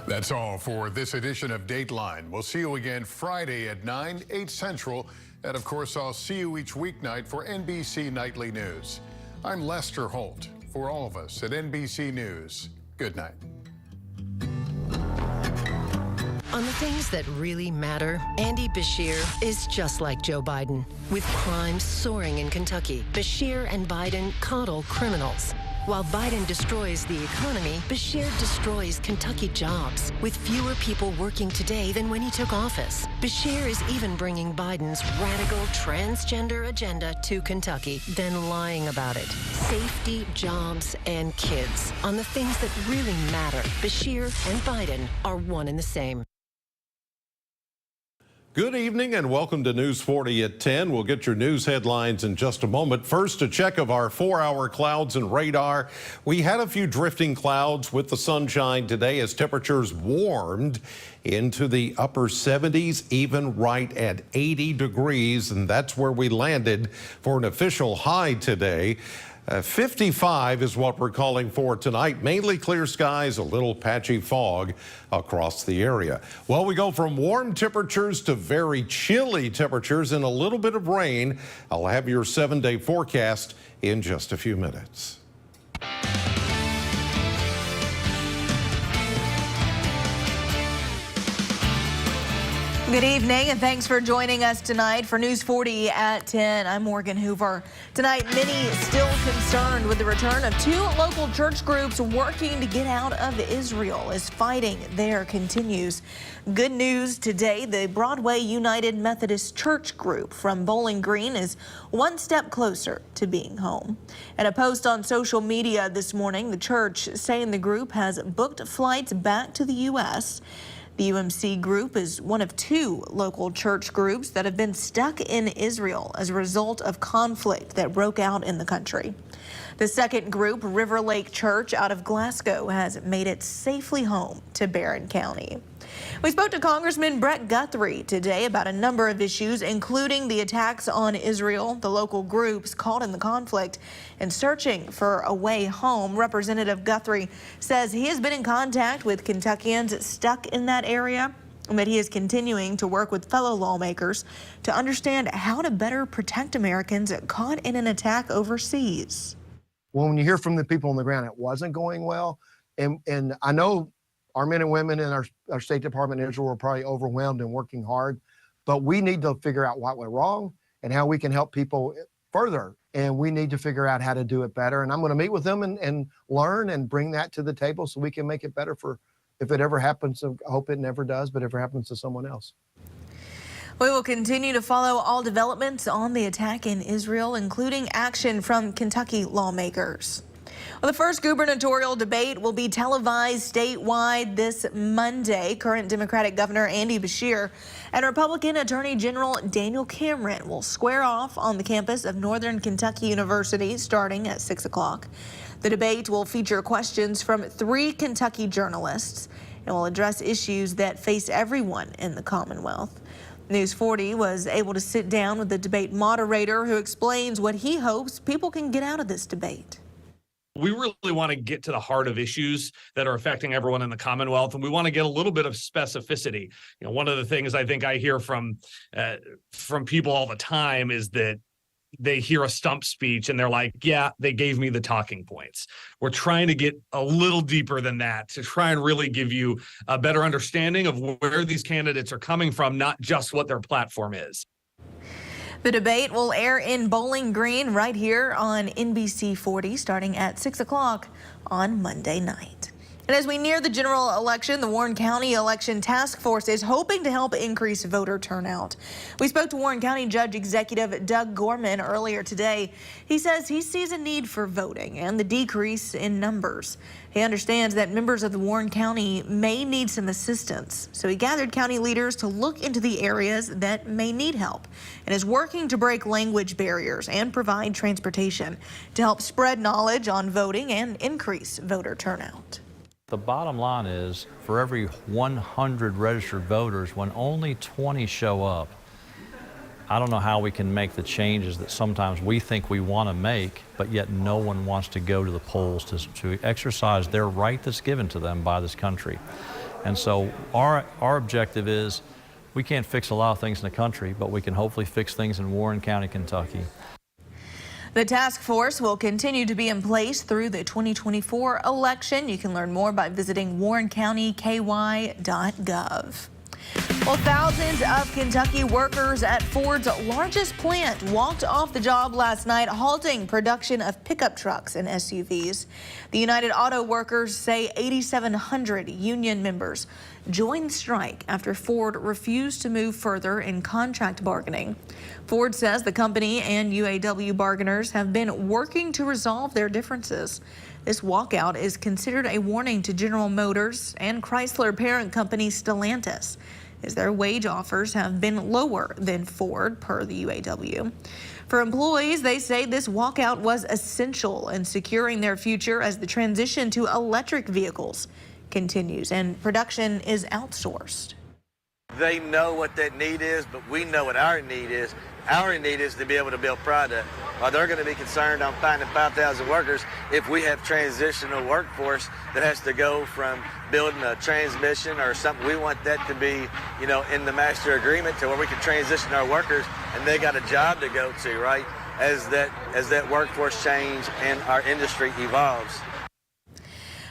That's all for this edition of Dateline. We'll see you again Friday at 9, 8 Central. And of course, I'll see you each weeknight for NBC Nightly News. I'm Lester Holt. For all of us at NBC News, good night. On the things that really matter, Andy Beshear is just like Joe Biden. With crime soaring in Kentucky, Beshear and Biden coddle criminals. While Biden destroys the economy, Beshear destroys Kentucky jobs, with fewer people working today than when he took office. Beshear is even bringing Biden's radical transgender agenda to Kentucky, then lying about it. Safety, jobs, and kids. On the things that really matter, Beshear and Biden are one and the same. Good evening and welcome to News 40 at 10. We'll get your news headlines in just a moment. First, a check of our 4-hour clouds and radar. We had a few drifting clouds with the sunshine today as temperatures warmed into the upper 70s, even right at 80 degrees, and that's where we landed for an official high today. 55 is what we're calling for tonight. Mainly clear skies, a little patchy fog across the area. Well, we go from warm temperatures to very chilly temperatures and a little bit of rain. I'll have your 7-day forecast in just a few minutes. Good evening, and thanks for joining us tonight for News 40 at 10. I'm Morgan Hoover. Tonight, many still concerned with the return of 2 local church groups working to get out of Israel as fighting there continues. Good news today, the Broadway United Methodist Church group from Bowling Green is one step closer to being home. In a post on social media this morning, the church saying the group has booked flights back to the U.S. The UMC group is one of 2 local church groups that have been stuck in Israel as a result of conflict that broke out in the country. The second group, River Lake Church out of Glasgow, has made it safely home to Barron County. We spoke to Congressman Brett Guthrie today about a number of issues, including the attacks on Israel, the local groups caught in the conflict, and searching for a way home. Representative Guthrie says he has been in contact with Kentuckians stuck in that area, and that he is continuing to work with fellow lawmakers to understand how to better protect Americans caught in an attack overseas. Well, when you hear from the people on the ground, it wasn't going well. And I know our men and women in our State Department in Israel are probably overwhelmed and working hard, but we need to figure out what went wrong and how we can help people further. And we need to figure out how to do it better. And I'm going to meet with them and learn and bring that to the table so we can make it better for if it ever happens. I hope it never does, but if it happens to someone else. We will continue to follow all developments on the attack in Israel, including action from Kentucky lawmakers. Well, the first gubernatorial debate will be televised statewide this Monday. Current Democratic Governor Andy Beshear and Republican Attorney General Daniel Cameron will square off on the campus of Northern Kentucky University starting at 6 o'clock. The debate will feature questions from 3 Kentucky journalists and will address issues that face everyone in the Commonwealth. News 40 was able to sit down with the debate moderator who explains what he hopes people can get out of this debate. We really want to get to the heart of issues that are affecting everyone in the Commonwealth, and we want to get a little bit of specificity. You know, one of the things I think I hear from people all the time is that they hear a stump speech and they're like, yeah, they gave me the talking points. We're trying to get a little deeper than that to try and really give you a better understanding of where these candidates are coming from, not just what their platform is. The debate will air in Bowling Green right here on NBC 40 starting at 6 o'clock on Monday night. And as we near the general election, the Warren County Election Task Force is hoping to help increase voter turnout. We spoke to Warren County Judge Executive Doug Gorman earlier today. He says he sees a need for voting and the decrease in numbers. He understands that members of the Warren County may need some assistance, so he gathered county leaders to look into the areas that may need help and is working to break language barriers and provide transportation to help spread knowledge on voting and increase voter turnout. The bottom line is, for every 100 registered voters, when only 20 show up, I don't know how we can make the changes that sometimes we think we want to make, but yet no one wants to go to the polls to exercise their right that's given to them by this country. And so our objective is we can't fix a lot of things in the country, but we can hopefully fix things in Warren County, Kentucky. The task force will continue to be in place through the 2024 election. You can learn more by visiting WNKY.gov. Well, thousands of Kentucky workers at Ford's largest plant walked off the job last night, halting production of pickup trucks and SUVs. The United Auto Workers say 8,700 union members joined the strike after Ford refused to move further in contract bargaining. Ford says the company and UAW bargainers have been working to resolve their differences. This walkout is considered a warning to General Motors and Chrysler parent company Stellantis, as their wage offers have been lower than Ford, per the UAW. For employees, they say this walkout was essential in securing their future as the transition to electric vehicles continues and production is outsourced. They know what that need is, but we know what our need is. Our need is to be able to build product. They're going to be concerned on finding 5,000 workers if we have transitional workforce that has to go from building a transmission or something. We want that to be, in the master agreement to where we can transition our workers and they got a job to go to, right? As that workforce change and our industry evolves.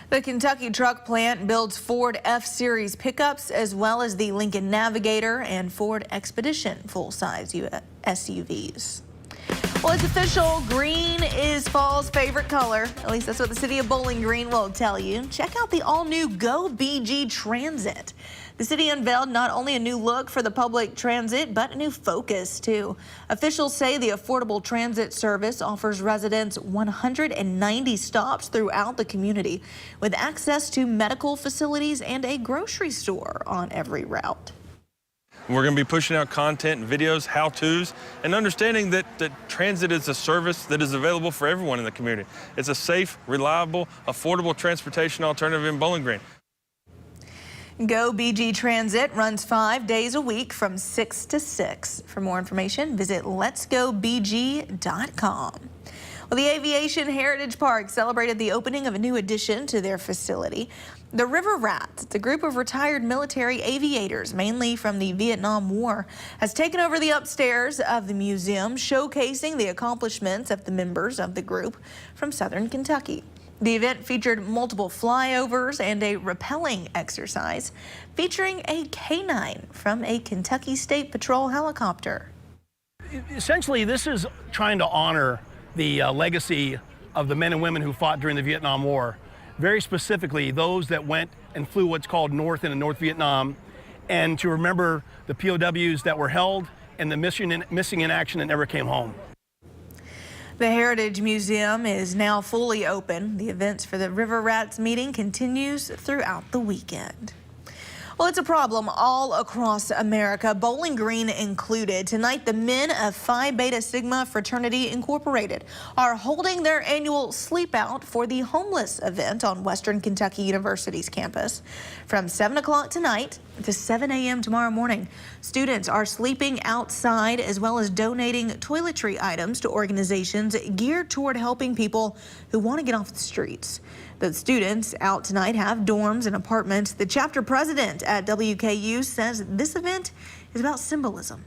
The Kentucky truck plant builds Ford F-Series pickups as well as the Lincoln Navigator and Ford Expedition full-size SUVs. Well, it's official. Green is fall's favorite color. At least that's what the city of Bowling Green will tell you. Check out the all-new Go BG Transit. The city unveiled not only a new look for the public transit, but a new focus, too. Officials say the affordable transit service offers residents 190 stops throughout the community, with access to medical facilities and a grocery store on every route. We're going to be pushing out content and videos, how-tos, and understanding that transit is a service that is available for everyone in the community. It's a safe, reliable, affordable transportation alternative in Bowling Green. Go BG Transit runs 5 days a week from 6 to 6. For more information, visit letsgobg.com. Well, the Aviation Heritage Park celebrated the opening of a new addition to their facility. The River Rats, the group of retired military aviators, mainly from the Vietnam War, has taken over the upstairs of the museum, showcasing the accomplishments of the members of the group from southern Kentucky. The event featured multiple flyovers and a rappelling exercise featuring a canine from a Kentucky State Patrol helicopter. Essentially, this is trying to honor the legacy of the men and women who fought during the Vietnam War. Very specifically, those that went and flew what's called North in North Vietnam, and to remember the POWs that were held and the missing in action that never came home. The Heritage Museum is now fully open. The events for the River Rats meeting continues throughout the weekend. Well, it's a problem all across America, Bowling Green included. Tonight, the men of Phi Beta Sigma Fraternity Incorporated are holding their annual Sleep Out for the Homeless event on Western Kentucky University's campus. From 7 o'clock tonight to 7 a.m. tomorrow morning, students are sleeping outside as well as donating toiletry items to organizations geared toward helping people who want to get off the streets. The students out tonight have dorms and apartments. The chapter president at WKU says this event is about symbolism.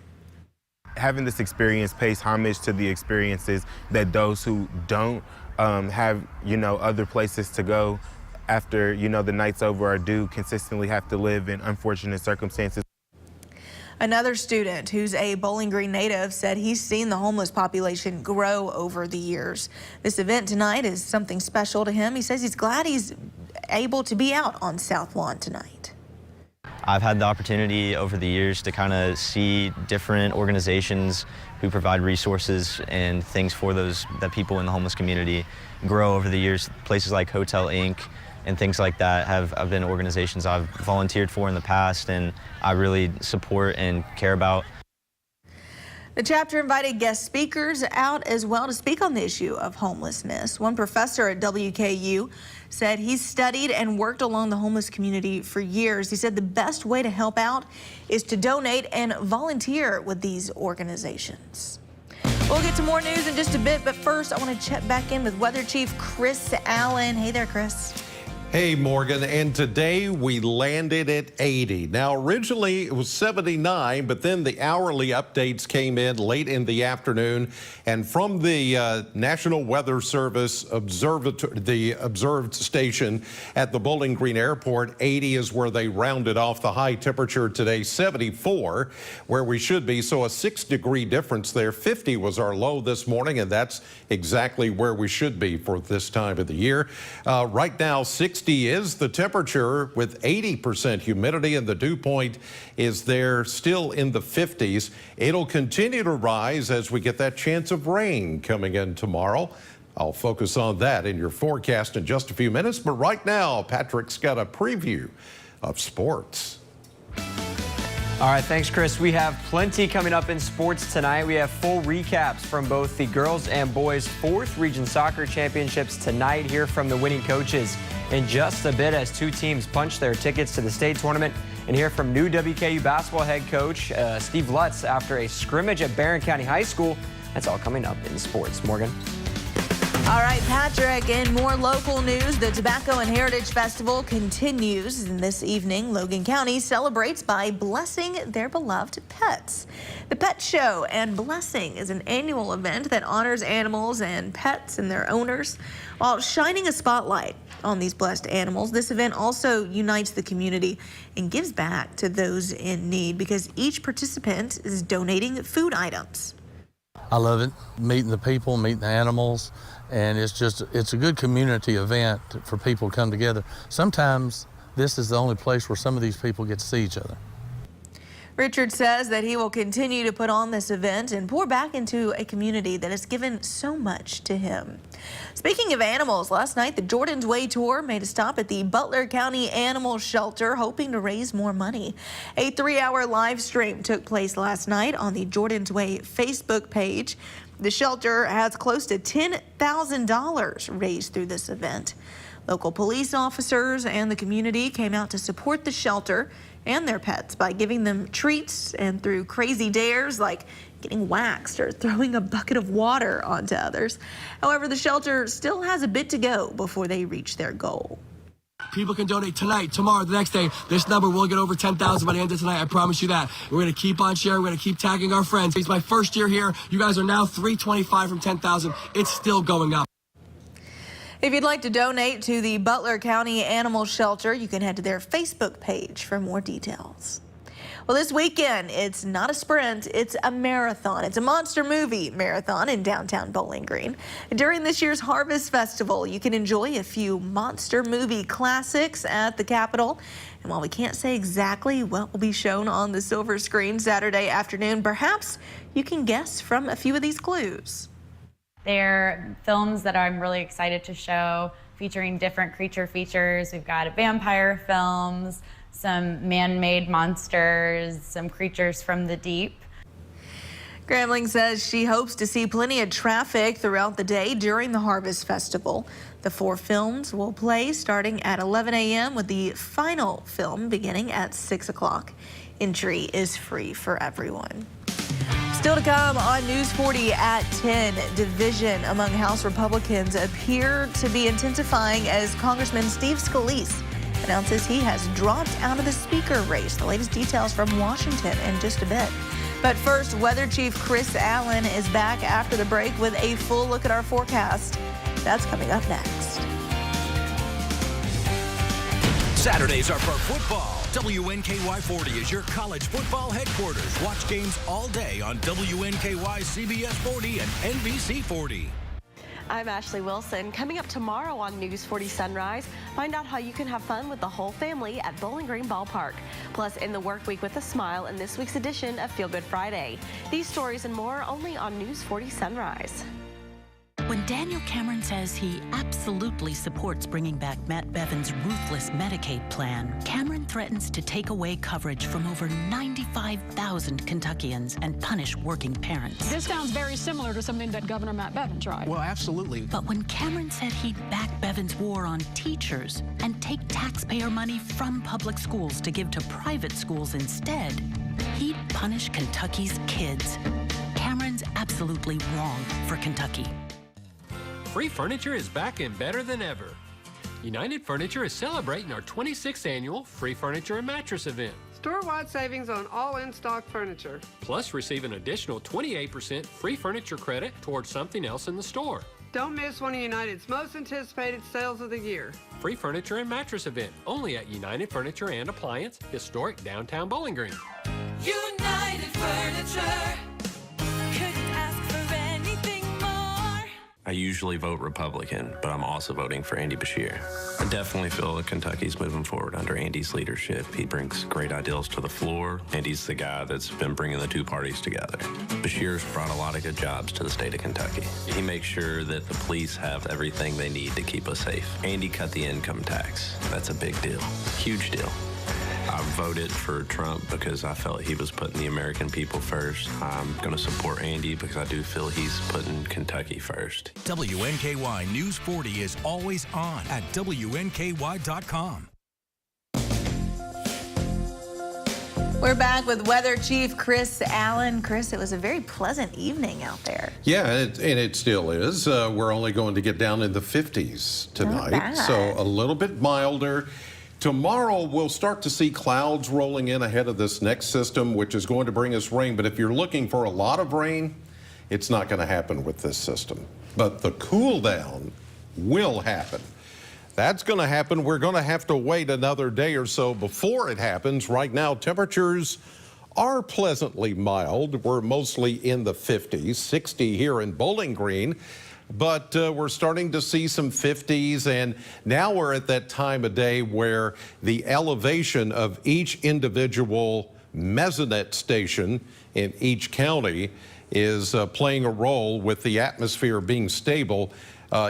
Having this experience pays homage to the experiences that those who don't have, other places to go after, the night's over or do consistently have to live in unfortunate circumstances. Another student who's a Bowling Green native said he's seen the homeless population grow over the years. This event tonight is something special to him. He says he's glad he's able to be out on South Lawn tonight. I've had the opportunity over the years to kind of see different organizations who provide resources and things for that people in the homeless community grow over the years. Places like Hotel Inc. and things like that have been organizations I've volunteered for in the past and I really support and care about. The chapter invited guest speakers out as well to speak on the issue of homelessness. One professor at WKU said he's studied and worked along the homeless community for years. He said the best way to help out is to donate and volunteer with these organizations. We'll get to more news in just a bit, but first I want to check back in with Weather Chief Chris Allen. Hey there, Chris. Hey, Morgan, and today we landed at 80. Now, originally it was 79, but then the hourly updates came in late in the afternoon, and from the National Weather Service the observed station at the Bowling Green Airport, 80 is where they rounded off the high temperature today, 74 where we should be, so a 6-degree difference there. 50 was our low this morning, and that's exactly where we should be for this time of the year. Right now, 60 is the temperature with 80% humidity, and the dew point is there still in the 50s. It'll continue to rise as we get that chance of rain coming in tomorrow. I'll focus on that in your forecast in just a few minutes, but right now, Patrick's got a preview of sports. All right, thanks, Chris. We have plenty coming up in sports tonight. We have full recaps from both the girls and boys 4th Region Soccer Championships tonight. Hear from the winning coaches in just a bit as 2 teams punch their tickets to the state tournament, and hear from new WKU basketball head coach Steve Lutz after a scrimmage at Barron County High School. That's all coming up in sports. Morgan. All right, Patrick, in more local news, the Tobacco and Heritage Festival continues. And this evening, Logan County celebrates by blessing their beloved pets. The Pet Show and Blessing is an annual event that honors animals and pets and their owners while shining a spotlight on these blessed animals. This event also unites the community and gives back to those in need because each participant is donating food items. I love it, meeting the people, meeting the animals, and it's a good community event for people to come together. Sometimes this is the only place where some of these people get to see each other. Richard says that he will continue to put on this event and pour back into a community that has given so much to him. Speaking of animals, last night the Jordan's Way Tour made a stop at the Butler County Animal Shelter, hoping to raise more money. A 3-hour live stream took place last night on the Jordan's Way Facebook page. The shelter has close to $10,000 raised through this event. Local police officers and the community came out to support the shelter and their pets by giving them treats and through crazy dares like getting waxed or throwing a bucket of water onto others. However, the shelter still has a bit to go before they reach their goal. People can donate tonight, tomorrow, the next day. This number will get over 10,000 by the end of tonight. I promise you that. We're going to keep on sharing. We're going to keep tagging our friends. It's my first year here. You guys are now 325 from 10,000. It's still going up. If you'd like to donate to the Butler County Animal Shelter, you can head to their Facebook page for more details. Well, this weekend, it's not a sprint, it's a marathon. It's a monster movie marathon in downtown Bowling Green. During this year's Harvest Festival, you can enjoy a few monster movie classics at the Capitol. And while we can't say exactly what will be shown on the silver screen Saturday afternoon, perhaps you can guess from a few of these clues. They're films that I'm really excited to show, featuring different creature features. We've got vampire films, some man-made monsters, some creatures from the deep. Grambling says she hopes to see plenty of traffic throughout the day during the Harvest Festival. The 4 films will play starting at 11 a.m. with the final film beginning at 6 o'clock. Entry is free for everyone. Still to come on News 40 at 10, division among House Republicans appear to be intensifying as Congressman Steve Scalise announces he has dropped out of the speaker race. The latest details from Washington in just a bit. But first, Weather Chief Chris Allen is back after the break with a full look at our forecast. That's coming up next. Saturdays are for football. WNKY 40 is your college football headquarters. Watch games all day on WNKY, CBS 40, and NBC 40. I'm Ashley Wilson. Coming up tomorrow on News 40 Sunrise, find out how you can have fun with the whole family at Bowling Green Ballpark. Plus, in the work week with a smile in this week's edition of Feel Good Friday. These stories and more only on News 40 Sunrise. When Daniel Cameron says he absolutely supports bringing back Matt Bevin's ruthless Medicaid plan, Cameron threatens to take away coverage from over 95,000 Kentuckians and punish working parents. This sounds very similar to something that Governor Matt Bevin tried. Well, absolutely. But when Cameron said he'd back Bevin's war on teachers and take taxpayer money from public schools to give to private schools instead, he'd punish Kentucky's kids. Cameron's absolutely wrong for Kentucky. Free furniture is back and better than ever. United Furniture is celebrating our 26th annual free furniture and mattress event. Store-wide savings on all in-stock furniture. Plus, receive an additional 28% free furniture credit towards something else in the store. Don't miss one of United's most anticipated sales of the year. Free furniture and mattress event only at United Furniture and Appliance, historic downtown Bowling Green. United Furniture. Couldn't ask for anything more. I usually vote Republican, but I'm also voting for Andy Beshear. I definitely feel that Kentucky's moving forward under Andy's leadership. He brings great ideals to the floor. Andy's the guy that's been bringing the two parties together. Beshear's brought a lot of good jobs to the state of Kentucky. He makes sure that the police have everything they need to keep us safe. Andy cut the income tax. That's a big deal, huge deal. I voted for Trump because I felt he was putting the American people first. I'm going to support Andy because I do feel he's putting Kentucky first. WNKY News 40 is always on at WNKY.com. We're back with Weather Chief Chris Allen. Chris, it was a very pleasant evening out there. Yeah, and it still is. We're only going to get down in the 50s tonight, so a little bit milder. Tomorrow, we'll start to see clouds rolling in ahead of this next system, which is going to bring us rain. But if you're looking for a lot of rain, it's not going to happen with this system. But the cool down will happen. That's going to happen. We're going to have to wait another day or so before it happens. Right now, temperatures are pleasantly mild. We're mostly in the 50s, 60 here in Bowling Green. But we're starting to see some 50s, and now we're at that time of day where the elevation of each individual mesonet station in each county is playing a role with the atmosphere being stable.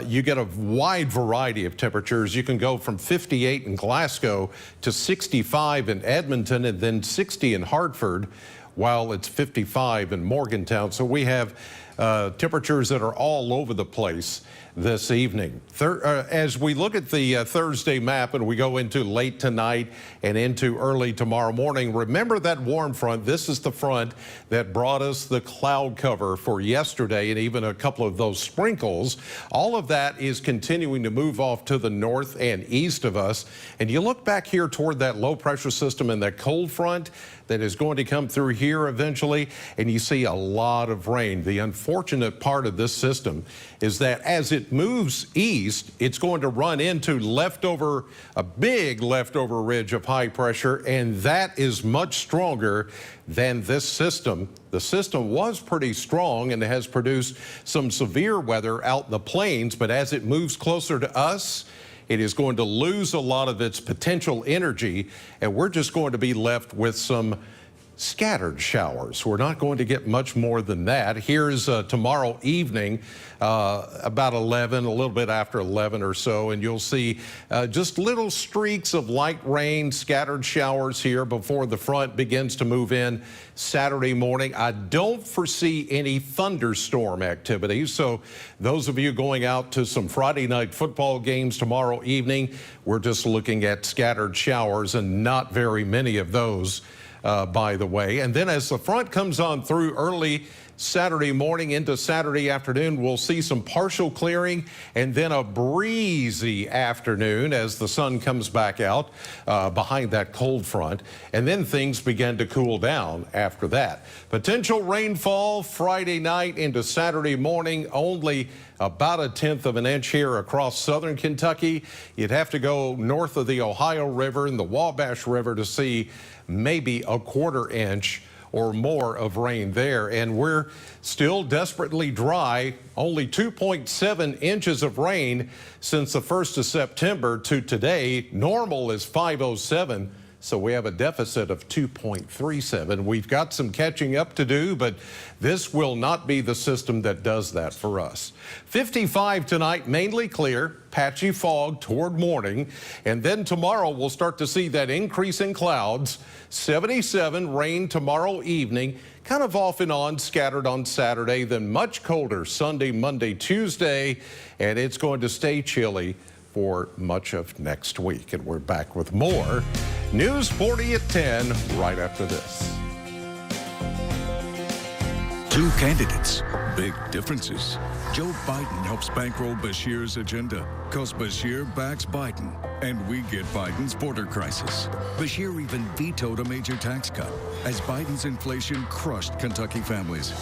You get a wide variety of temperatures. You can go from 58 in Glasgow to 65 in Edmonton and then 60 in Hartford, while it's 55 in Morgantown. So we have temperatures that are all over the place this evening. As we look at the Thursday map and we go into late tonight and into early tomorrow morning, remember that warm front. This is the front that brought us the cloud cover for yesterday and even a couple of those sprinkles. All of that is continuing to move off to the north and east of us. And you look back here toward that low pressure system and that cold front that is going to come through here eventually, and you see a lot of rain. The unfortunate part of this system is that as it moves east, it's going to run into a big leftover ridge of high pressure, and that is much stronger than this system. The system was pretty strong and has produced some severe weather out in the plains, but as it moves closer to us, it is going to lose a lot of its potential energy, and we're just going to be left with some scattered showers. We're not going to get much more than that. Here's tomorrow evening, about 11, a little bit after 11 or so, and you'll see just little streaks of light rain, scattered showers here before the front begins to move in Saturday morning. I don't foresee any thunderstorm activity, so those of you going out to some Friday night football games tomorrow evening, we're just looking at scattered showers and not very many of those. By the way. And then as the front comes on through early Saturday morning into Saturday afternoon, we'll see some partial clearing and then a breezy afternoon as the sun comes back out behind that cold front. And then things begin to cool down after that. Potential rainfall Friday night into Saturday morning, only about 1/10 of an inch here across southern Kentucky. You'd have to go north of the Ohio River and the Wabash River to see maybe 1/4 inch or more of rain there. And we're still desperately dry, only 2.7 inches of rain since the 1st of September to today. Normal is 507. So we have a deficit of 2.37. We've got some catching up to do, but this will not be the system that does that for us. 55 tonight, mainly clear, patchy fog toward morning. And then tomorrow we'll start to see that increase in clouds. 77, rain tomorrow evening, kind of off and on, scattered on Saturday, then much colder Sunday, Monday, Tuesday, and it's going to stay chilly for much of next week. And we're back with more News 40 at 10 right after this. Two candidates, big differences. Joe Biden helps bankroll Bashir's agenda, because Bashir backs Biden, and we get Biden's border crisis. Bashir even vetoed a major tax cut, as Biden's inflation crushed Kentucky families.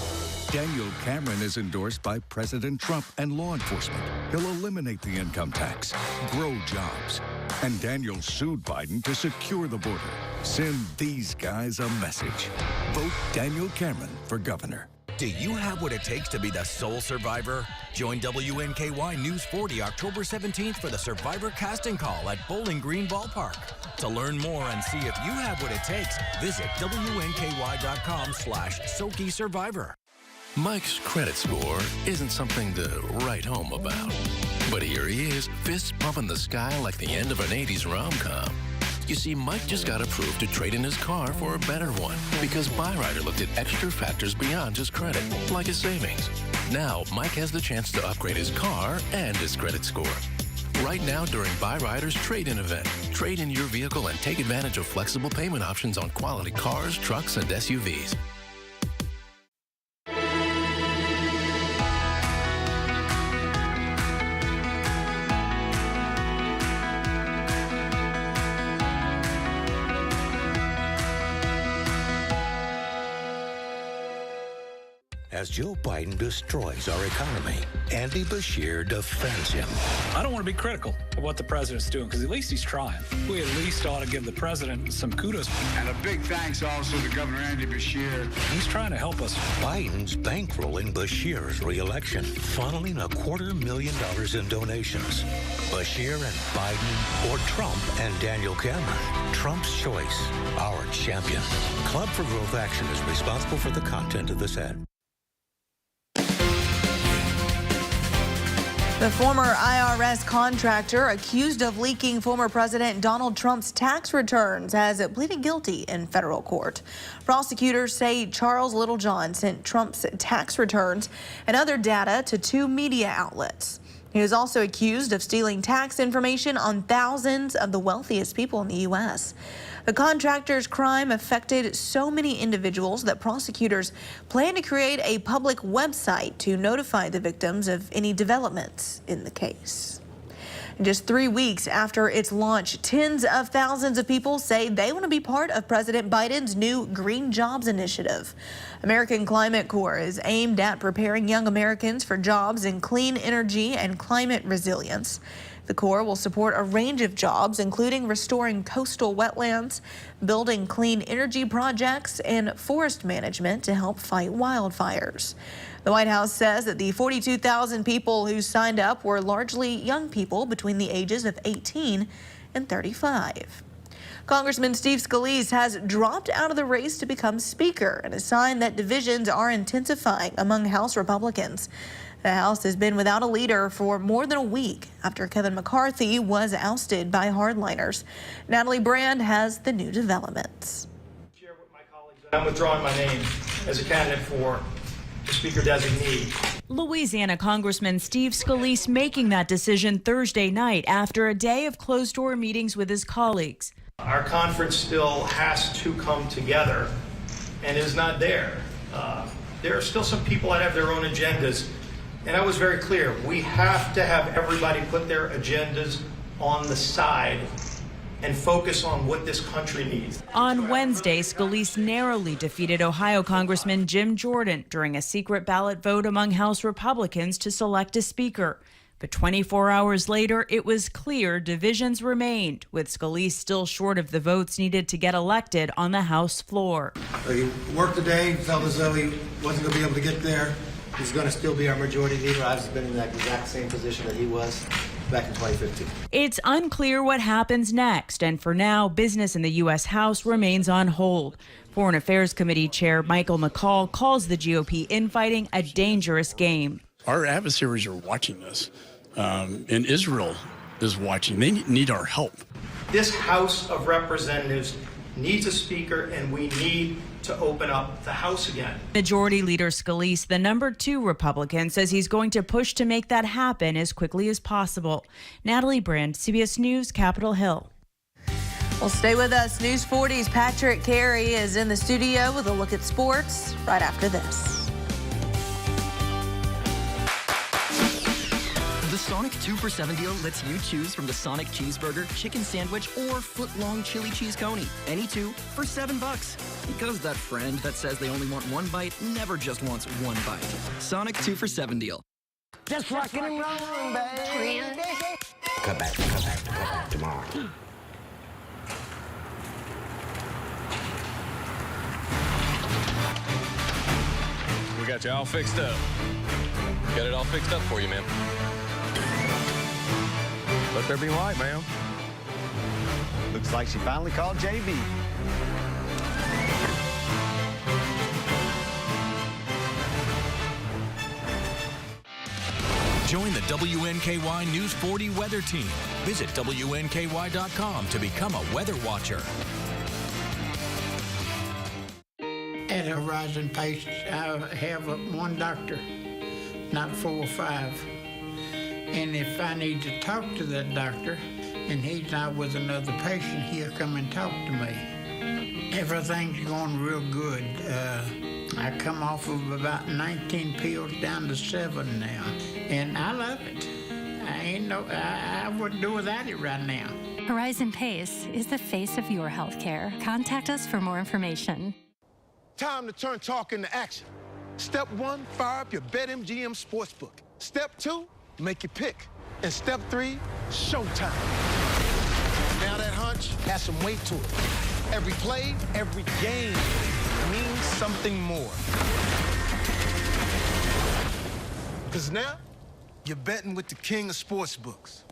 Daniel Cameron is endorsed by President Trump and law enforcement. He'll eliminate the income tax, grow jobs. And Daniel sued Biden to secure the border. Send these guys a message. Vote Daniel Cameron for governor. Do you have what it takes to be the sole survivor? Join WNKY News 40 October 17th for the Survivor Casting Call at Bowling Green Ballpark. To learn more and see if you have what it takes, visit WNKY.com/SokiSurvivor. Mike's credit score isn't something to write home about. But here he is, fists pumping the sky like the end of an 80s rom-com. You see, Mike just got approved to trade in his car for a better one because Byrider looked at extra factors beyond just credit, like his savings. Now, Mike has the chance to upgrade his car and his credit score. Right now during Byrider's trade-in event. Trade in your vehicle and take advantage of flexible payment options on quality cars, trucks, and SUVs. As Joe Biden destroys our economy, Andy Bashir defends him. I don't want to be critical of what the president's doing because at least he's trying. We at least ought to give the president some kudos. And a big thanks also to Governor Andy Bashir. He's trying to help us. Biden's bankrolling Bashir's re-election, funneling $250,000 in donations. Bashir and Biden, or Trump and Daniel Cameron. Trump's choice, our champion. Club for Growth Action is responsible for the content of this ad. The former IRS contractor accused of leaking former President Donald Trump's tax returns has pleaded guilty in federal court. Prosecutors say Charles Littlejohn sent Trump's tax returns and other data to 2 media outlets. He was also accused of stealing tax information on thousands of the wealthiest people in the U.S. The contractor's crime affected so many individuals that prosecutors plan to create a public website to notify the victims of any developments in the case. Just 3 weeks after its launch, tens of thousands of people say they want to be part of President Biden's new Green Jobs Initiative. American Climate Corps is aimed at preparing young Americans for jobs in clean energy and climate resilience. The Corps will support a range of jobs, including restoring coastal wetlands, building clean energy projects, and forest management to help fight wildfires. The White House says that the 42,000 people who signed up were largely young people between the ages of 18 and 35. Congressman Steve Scalise has dropped out of the race to become Speaker, and a sign that divisions are intensifying among House Republicans. The House has been without a leader for more than a week after Kevin McCarthy was ousted by hardliners. Natalie Brand has the new developments. I'm withdrawing my name as a candidate for the Speaker designee. Louisiana Congressman Steve Scalise making that decision Thursday night after a day of closed-door meetings with his colleagues. Our conference still has to come together and is not there. There are still some people that have their own agendas. And I was very clear, we have to have everybody put their agendas on the side and focus on what this country needs. On Wednesday, Scalise narrowly defeated Ohio Congressman Jim Jordan during a secret ballot vote among House Republicans to select a speaker. But 24 hours later, it was clear divisions remained, with Scalise still short of the votes needed to get elected on the House floor. He worked today, felt as though he wasn't going to be able to get there. He's going to still be our majority leader. I've been in that exact same position that he was back in 2015. It's unclear what happens next, and for now, business in the U.S. House remains on hold. Foreign Affairs Committee Chair Michael McCall calls the GOP infighting a dangerous game. Our adversaries are watching us, and Israel is watching. They need our help. This House of Representatives needs a speaker, and we need to open up the House again. Majority Leader Scalise, the number 2 Republican, says he's going to push to make that happen as quickly as possible. Natalie Brand, CBS News, Capitol Hill. Well, stay with us. News 40's Patrick Carey is in the studio with a look at sports right after this. Sonic 2 for $7 deal lets you choose from the Sonic cheeseburger, chicken sandwich, or foot-long chili cheese coney. Any two for $7. Because that friend that says they only want one bite never just wants one bite. Sonic 2 for $7 deal. Just rockin' and rollin', baby. Come back tomorrow. We got you all fixed up. Got it all fixed up for you, man. Let there be light, ma'am. Looks like she finally called JB. Join the WNKY News 40 weather team. Visit WNKY.com to become a weather watcher. At Horizon Pace, I have one doctor, not 4 or 5. And if I need to talk to that doctor and he's not with another patient, he'll come and talk to me. Everything's going real good. I come off of about 19 pills down to 7 now, and I love it. I wouldn't do without it right now. Horizon Pace is the face of your healthcare. Contact us for more information. Time to turn talk into action. Step 1, fire up your BetMGM Sportsbook. Step 2, make your pick. And step 3, showtime. Now that hunch has some weight to it. Every play, every game means something more. Because now, you're betting with the king of sportsbooks.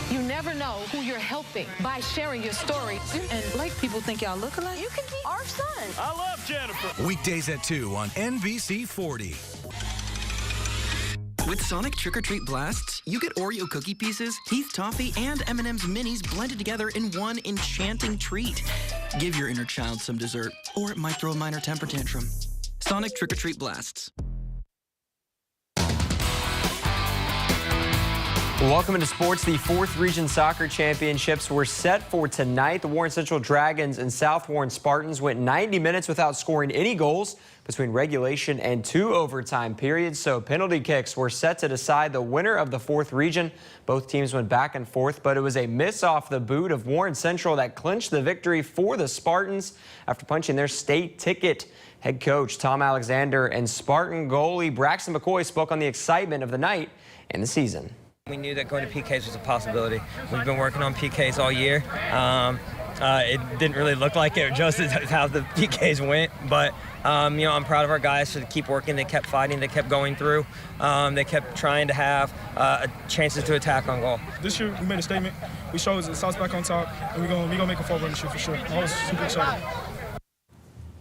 You never know who you're helping by sharing your story. And like people think y'all look alike. You can be our son. I love Jennifer. Weekdays at 2 on NBC 40. With Sonic Trick or Treat Blasts, you get Oreo cookie pieces, Heath Toffee, and M&M's Minis blended together in one enchanting treat. Give your inner child some dessert, or it might throw a minor temper tantrum. Sonic Trick or Treat Blasts. Welcome into sports. The 4th Region Soccer Championships were set for tonight. The Warren Central Dragons and South Warren Spartans went 90 minutes without scoring any goals between regulation and 2 overtime periods. So penalty kicks were set to decide the winner of the 4th Region. Both teams went back and forth, but it was a miss off the boot of Warren Central that clinched the victory for the Spartans after punching their state ticket. Head coach Tom Alexander and Spartan goalie Braxton McCoy spoke on the excitement of the night and the season. We knew that going to PKs was a possibility. We've been working on PKs all year. It didn't really look like it, just how the PKs went. But, I'm proud of our guys to keep working. They kept fighting. They kept going through. They kept trying to have chances to attack on goal. This year, we made a statement. We showed the South's back on top, and we're gonna make a forward this year for sure. I was super excited.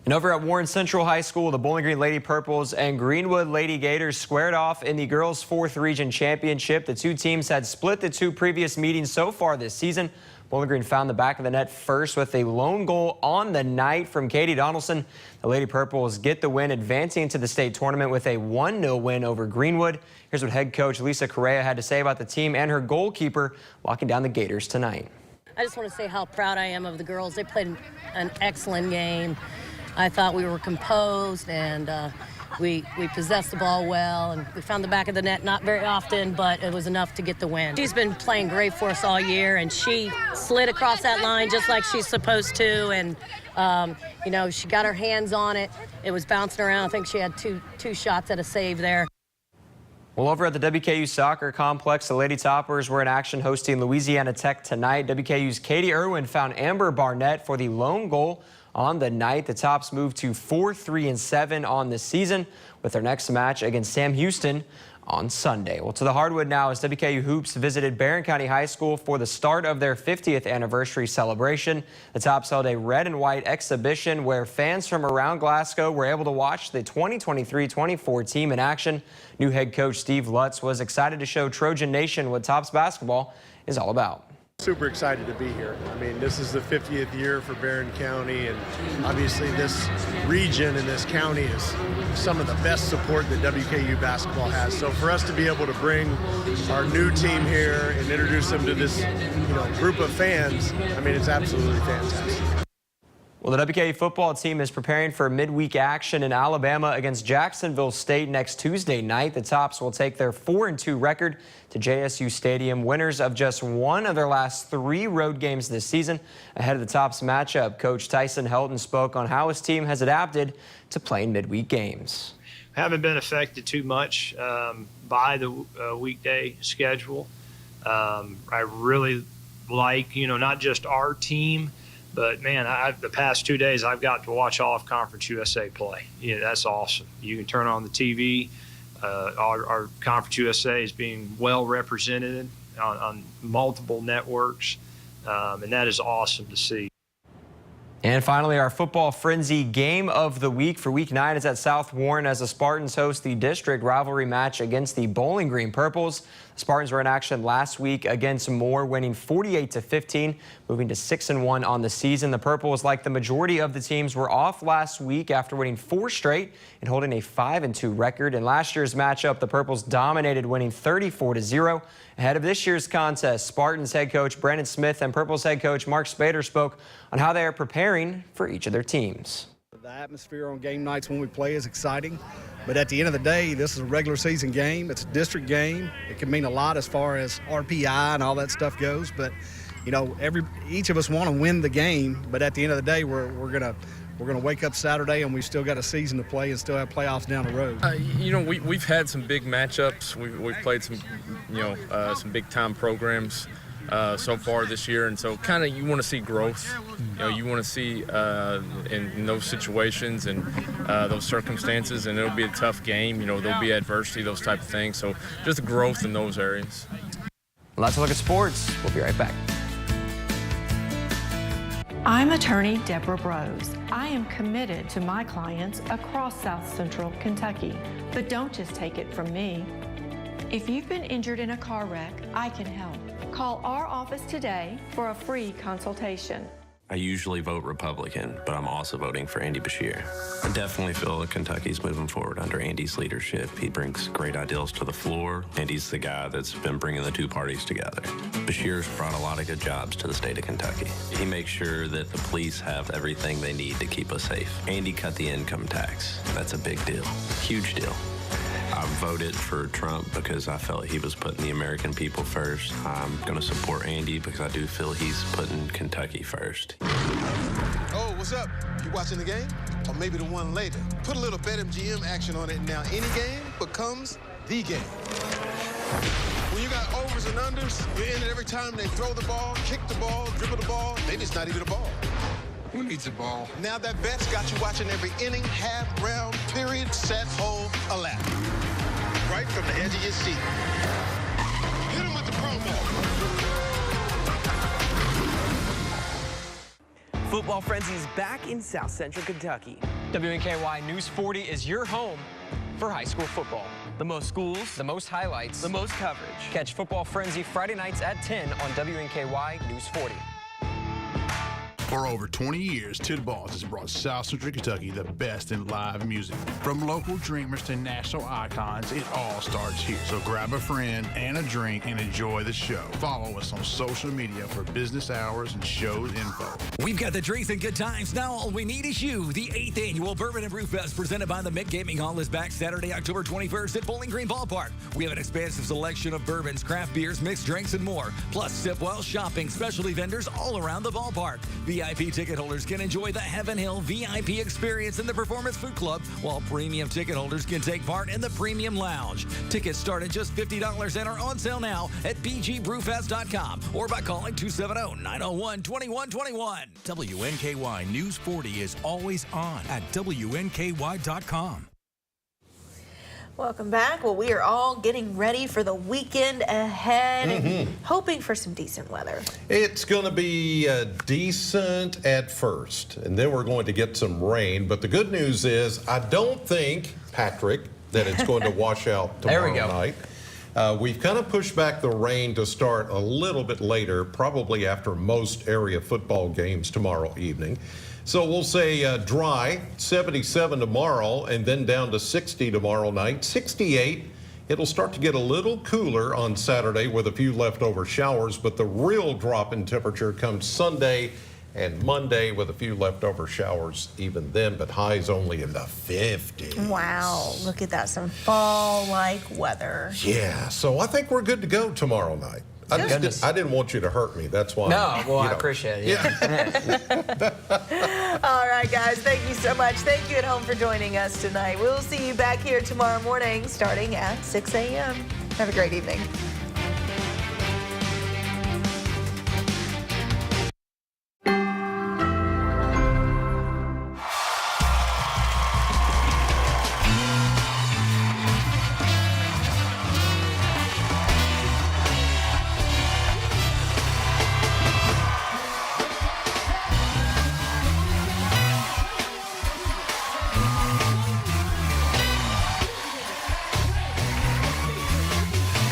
And over at Warren Central High School, the Bowling Green Lady Purples and Greenwood Lady Gators squared off in the girls' 4th Region Championship. The two teams had split the 2 previous meetings so far this season. Bowling Green found the back of the net first with a lone goal on the night from Katie Donaldson. The Lady Purples get the win, advancing into the state tournament with a 1-0 win over Greenwood. Here's what head coach Lisa Correa had to say about the team and her goalkeeper locking down the Gators tonight. I just want to say how proud I am of the girls. They played an excellent game. I thought we were composed, and we possessed the ball well, and we found the back of the net not very often, but it was enough to get the win. She's been playing great for us all year, and she slid across that line just like she's supposed to, and she got her hands on it. It was bouncing around. I think she had two shots at a save there. Well, over at the WKU Soccer Complex, the Lady Toppers were in action hosting Louisiana Tech tonight. WKU's Katie Irwin found Amber Barnett for the lone goal on the night. The Tops moved to 4-3-7 on the season with their next match against Sam Houston on Sunday. Well, to the hardwood now as WKU Hoops visited Barron County High School for the start of their 50th anniversary celebration. The Tops held a red and white exhibition where fans from around Glasgow were able to watch the 2023-24 team in action. New head coach Steve Lutz was excited to show Trojan Nation what Tops basketball is all about. Super excited to be here. I mean, this is the 50th year for Barron County, and obviously this region and this county is some of the best support that WKU basketball has. So for us to be able to bring our new team here and introduce them to this, group of fans, I mean, it's absolutely fantastic. Well, the WKU football team is preparing for midweek action in Alabama against Jacksonville State next Tuesday night. The Tops will take their 4-2 record to JSU Stadium, winners of just one of their last 3 road games this season. Ahead of the Tops matchup, Coach Tyson Helton spoke on how his team has adapted to playing midweek games. Haven't been affected too much by the weekday schedule. I really like, not just our team, but man, the past 2 days I've got to watch all of Conference USA play. That's awesome. You can turn on the TV. Our Conference USA is being well represented on multiple networks, and that is awesome to see. And finally, our football frenzy game of the week for week 9 is at South Warren as the Spartans host the district rivalry match against the Bowling Green Purples. The Spartans were in action last week against Moore, winning 48-15, moving to 6-1 on the season. The Purples, like the majority of the teams, were off last week after winning 4 straight and holding a 5-2 record. In last year's matchup, the Purples dominated, winning 34-0. Ahead of this year's contest, Spartans head coach Brandon Smith and Purples head coach Mark Spader spoke on how they are preparing for each of their teams. The atmosphere on game nights when we play is exciting, but at the end of the day, this is a regular season game. It's a district game. It can mean a lot as far as RPI and all that stuff goes, but each of us want to win the game, but at the end of the day, we're gonna wake up Saturday and we've still got a season to play and still have playoffs down the road. We've had some big matchups. We've played some, some big time programs so far this year, and so kind of you want to see growth. You want to see in those situations and those circumstances, and it'll be a tough game. There'll be adversity, those type of things. So just growth in those areas. Let's look at sports. We'll be right back. I'm attorney Deborah Brose. I am committed to my clients across South Central Kentucky. But don't just take it from me. If you've been injured in a car wreck, I can help. Call our office today for a free consultation. I usually vote Republican, but I'm also voting for Andy Beshear. I definitely feel that Kentucky's moving forward under Andy's leadership. He brings great ideals to the floor, and he's the guy that's been bringing the two parties together. Beshear's brought a lot of good jobs to the state of Kentucky. He makes sure that the police have everything they need to keep us safe. Andy cut the income tax. That's a big deal, huge deal. I voted for Trump because I felt he was putting the American people first. I'm going to support Andy because I do feel he's putting Kentucky first. Oh, what's up? You watching the game? Or maybe the one later? Put a little BetMGM action on it, and now any game becomes the game. When you got overs and unders, you're in it every time they throw the ball, kick the ball, dribble the ball. Maybe it's not even a ball. Who needs a ball? Now that bet's got you watching every inning, half, round, period, set, hole, a lap. Right from the edge of your seat. Hit him with the promo. Football Frenzy is back in South Central Kentucky. WNKY News 40 is your home for high school football. The most schools, The most highlights. the most coverage. Catch Football Frenzy Friday nights at 10 on WNKY News 40. For over 20 years, Tid Balls has brought South Central Kentucky the best in live music. From local dreamers to national icons, it all starts here. So grab a friend and a drink and enjoy the show. Follow us on social media for business hours and show info. We've got the drinks and good times. Now all we need is you. The 8th annual Bourbon and Brew Fest presented by the Mint Gaming Hall is back Saturday, October 21st at Bowling Green Ballpark. We have an expansive selection of bourbons, craft beers, mixed drinks, and more. Plus, sip while shopping, specialty vendors all around the ballpark. VIP ticket holders can enjoy the Heaven Hill VIP experience in the Performance Food Club, while premium ticket holders can take part in the Premium Lounge. Tickets start at just $50 and are on sale now at bgbrewfest.com or by calling 270-901-2121. WNKY News 40 is always on at WNKY.com. Welcome back. Well, we are all getting ready for the weekend ahead and hoping for some decent weather. It's going to be decent at first, and then we're going to get some rain. But the good news is I don't think, Patrick, that it's going to wash out tomorrow night. We've kind of pushed back the rain to start a little bit later, probably after most area football games tomorrow evening. So we'll say dry, 77 tomorrow, and then down to 60 tomorrow night, 68. It'll start to get a little cooler on Saturday with a few leftover showers, but the real drop in temperature comes Sunday and Monday with a few leftover showers even then, but highs only in the 50s. Wow, look at that, some fall-like weather. Yeah, so I think we're good to go tomorrow night. I didn't want you to hurt me. That's why. No, well, I appreciate it. Yeah. All right, guys, thank you so much. Thank you at home for joining us tonight. We'll see you back here tomorrow morning starting at 6 a.m. Have a great evening.